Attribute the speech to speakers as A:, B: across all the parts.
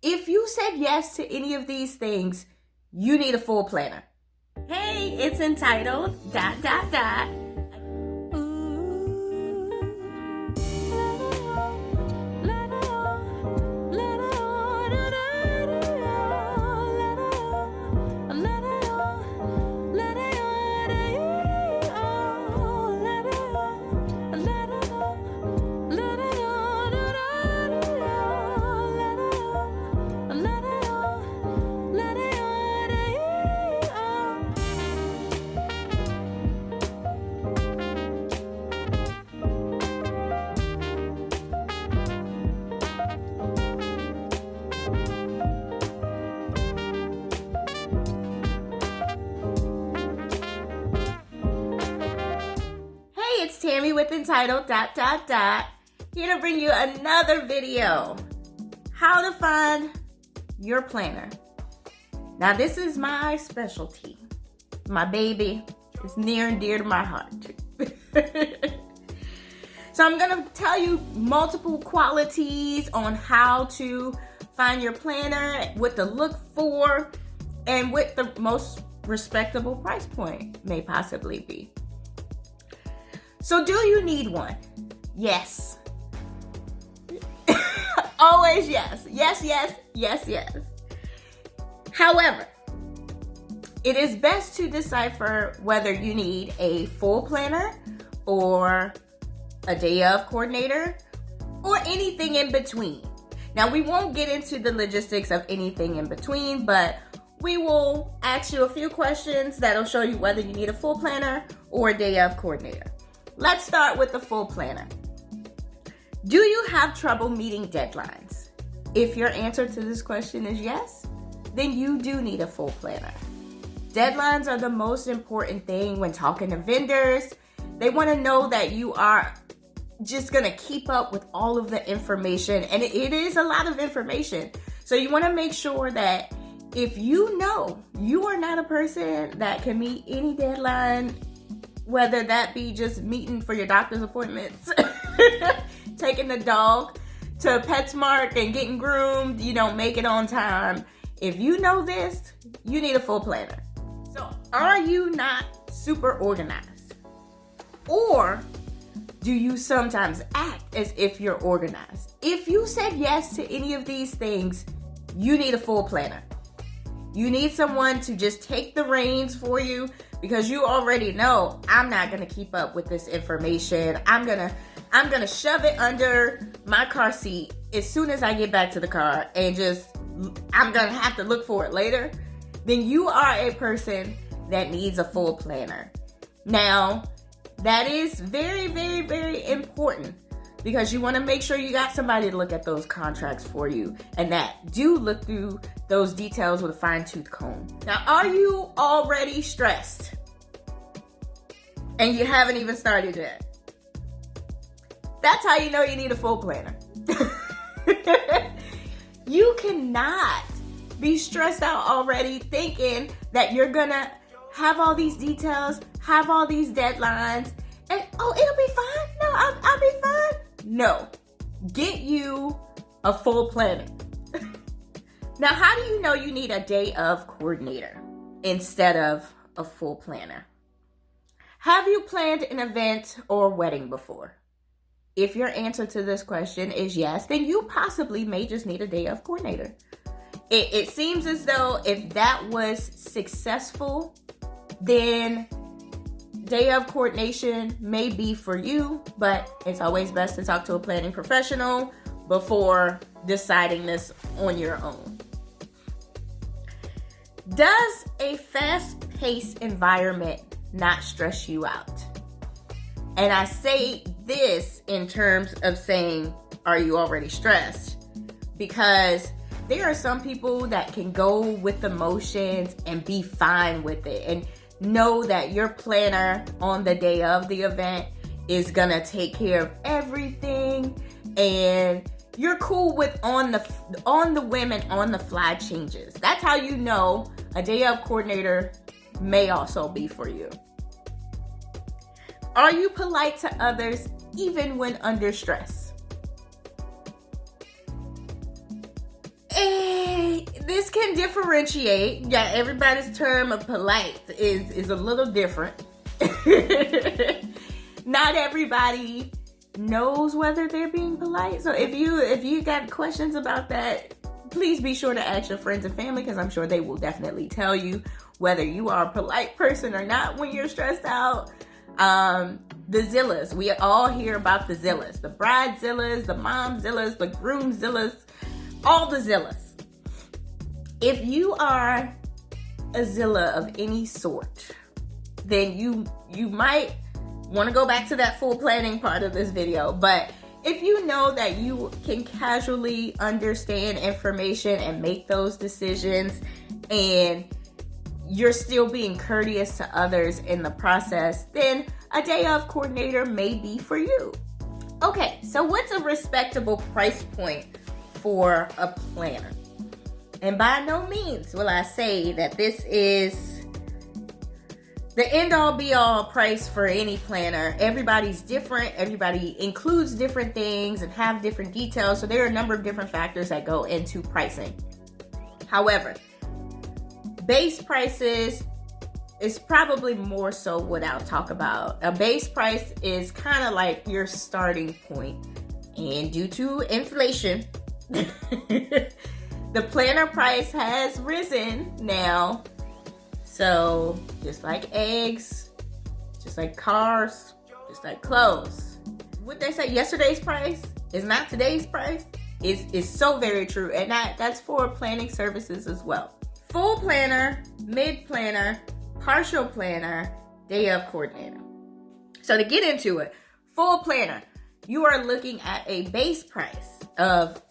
A: If you said yes to any of these things, you need a full planner. Hey, it's entitled ... It's Tammy with entitled ... Here to bring you another video. How to find your planner. Now this is my specialty. My baby. It's near and dear to my heart. So I'm gonna tell you multiple qualities on how to find your planner, what to look for, and what the most respectable price point may possibly be. So do you need one? Yes. Always yes. Yes. However, it is best to decipher whether you need a full planner or a day of coordinator or anything in between. Now, we won't get into the logistics of anything in between, but we will ask you a few questions that'll show you whether you need a full planner or a day of coordinator. Let's start with the full planner. Do you have trouble meeting deadlines? If your answer to this question is yes, then you do need a full planner. Deadlines are the most important thing when talking to vendors. They want to know that you are just going to keep up with all of the information, and it is a lot of information. So you want to make sure that if you know you are not a person that can meet any deadline, whether that be just meeting for your doctor's appointments, taking the dog to PetSmart and getting groomed, you don't make it on time. If you know this, you need a full planner. So are you not super organized? Or do you sometimes act as if you're organized? If you said yes to any of these things, you need a full planner. You need someone to just take the reins for you, because you already know I'm not going to keep up with this information. I'm going to shove it under my car seat as soon as I get back to the car and I'm going to have to look for it later. Then you are a person that needs a full planner. Now, that is very, very, very important, because you want to make sure you got somebody to look at those contracts for you and that do look through those details with a fine-tooth comb. Now, are you already stressed and you haven't even started yet? That's how you know you need a full planner. You cannot be stressed out already thinking that you're gonna have all these details, have all these deadlines, and it'll be fine. No, I'll be fine. No, get you a full planner. Now, how do you know you need a day of coordinator instead of a full planner? Have you planned an event or wedding before? If your answer to this question is yes, then you possibly may just need a day of coordinator. It seems as though if that was successful, then day of coordination may be for you, but it's always best to talk to a planning professional before deciding this on your own. Does a fast-paced environment not stress you out? And I say this in terms of saying, are you already stressed? Because there are some people that can go with the motions and be fine with it and know that your planner on the day of the event is gonna take care of everything, and you're cool with on the whim and on the fly changes. That's how you know a day of coordinator may also be for you. Are you polite to others even when under stress? can differentiate. Yeah, everybody's term of polite is a little different. Not everybody knows whether they're being polite. So if you got questions about that, please be sure to ask your friends and family, because I'm sure they will definitely tell you whether you are a polite person or not when you're stressed out. The Zillas. We all hear about the Zillas. The Bridezillas, the Momzillas, the Groomzillas, all the Zillas. If you are a Zilla of any sort, then you might want to go back to that full planning part of this video. But if you know that you can casually understand information and make those decisions, and you're still being courteous to others in the process, then a day of coordinator may be for you. Okay, so what's a respectable price point for a planner? And by no means will I say that this is the end-all be-all price for any planner. Everybody's different. Everybody includes different things and have different details. So there are a number of different factors that go into pricing. However, base prices is probably more so what I'll talk about. A base price is kind of like your starting point. And due to inflation, the planner price has risen now. So just like eggs, just like cars, just like clothes. What they say, yesterday's price is not today's price, is so very true. And that's for planning services as well. Full planner, mid planner, partial planner, day of coordinator. So to get into it, full planner, you are looking at a base price of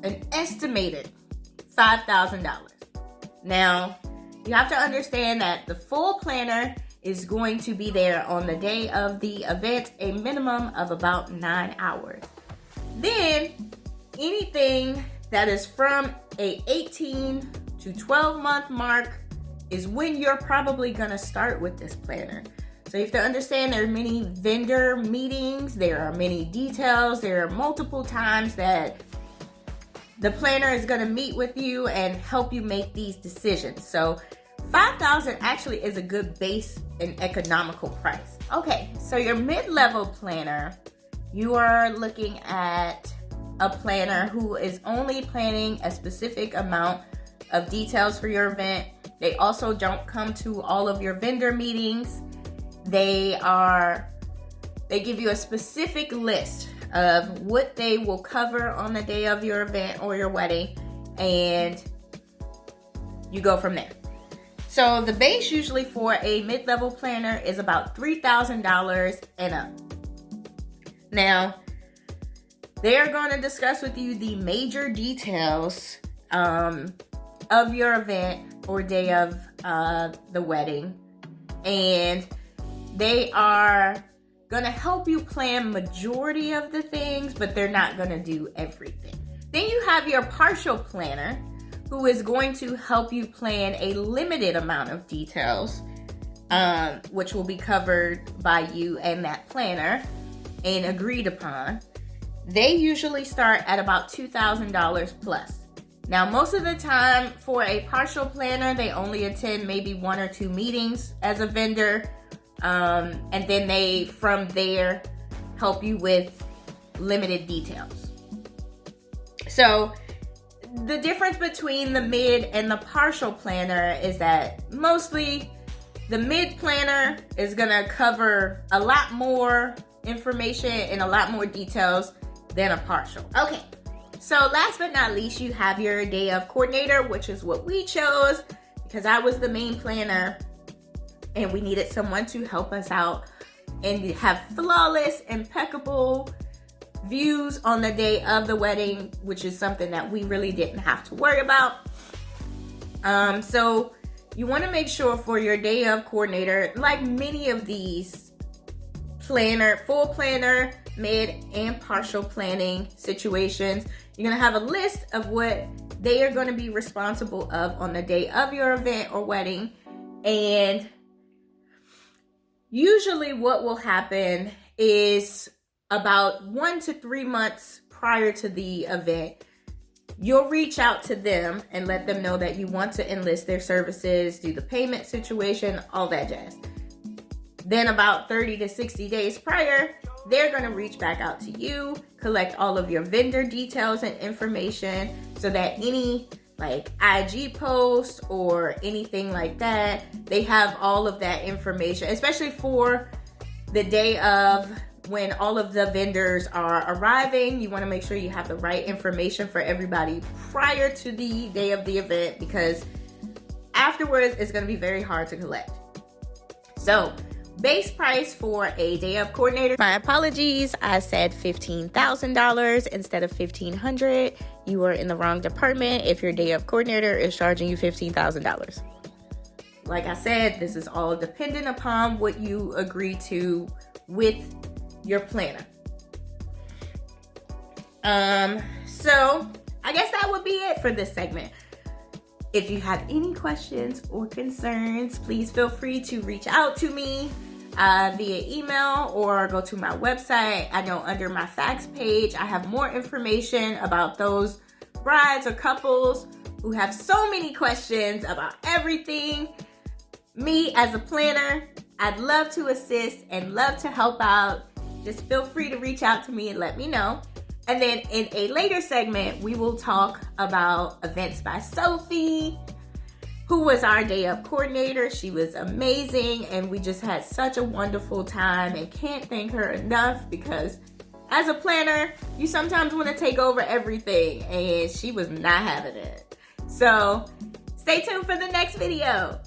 A: an estimated $5,000. Now, you have to understand that the full planner is going to be there on the day of the event, a minimum of about 9 hours. Then, anything that is from a 18 to 12 month mark is when you're probably gonna start with this planner. So you have to understand there are many vendor meetings, there are many details, there are multiple times that the planner is gonna meet with you and help you make these decisions. So $5,000 actually is a good base and economical price. Okay, so your mid-level planner, you are looking at a planner who is only planning a specific amount of details for your event. They also don't come to all of your vendor meetings. They give you a specific list of what they will cover on the day of your event or your wedding, and you go from there. So the base usually for a mid-level planner is about $3,000 and up. Now, they are going to discuss with you the major details of your event or day of the wedding, and they are going to help you plan majority of the things, but they're not going to do everything. Then you have your partial planner, who is going to help you plan a limited amount of details, which will be covered by you and that planner and agreed upon. They usually start at about $2,000 plus. Now, most of the time for a partial planner, they only attend maybe 1 or 2 meetings as a vendor. And then they, from there, help you with limited details. So the difference between the mid and the partial planner is that mostly the mid planner is gonna cover a lot more information and a lot more details than a partial. Okay. So last but not least, you have your day of coordinator, which is what we chose because I was the main planner and we needed someone to help us out and have flawless, impeccable views on the day of the wedding, which is something that we really didn't have to worry about. So you want to make sure for your day of coordinator, like many of these full planner, mid and partial planning situations, you're going to have a list of what they are going to be responsible of on the day of your event or wedding. And usually what will happen is about 1 to 3 months prior to the event, you'll reach out to them and let them know that you want to enlist their services, do the payment situation, all that jazz. Then about 30 to 60 days prior, they're going to reach back out to you, collect all of your vendor details and information so that any like IG posts or anything like that, they have all of that information, especially for the day of when all of the vendors are arriving. You want to make sure you have the right information for everybody prior to the day of the event, because afterwards it's going to be very hard to collect. So base price for a day of coordinator, my apologies, I said $15,000 instead of $1,500. You are in the wrong department if your day of coordinator is charging you $15,000. Like I said, this is all dependent upon what you agree to with your planner. So I guess that would be it for this segment. If you have any questions or concerns, please feel free to reach out to me via email or go to my website. I know under my facts page, I have more information about those brides or couples who have so many questions about everything. Me as a planner, I'd love to assist and love to help out. Just feel free to reach out to me and let me know. And then in a later segment, we will talk about Events by Sophie, who was our day of coordinator. She was amazing, and we just had such a wonderful time and can't thank her enough, because as a planner, you sometimes want to take over everything, and she was not having it. So stay tuned for the next video.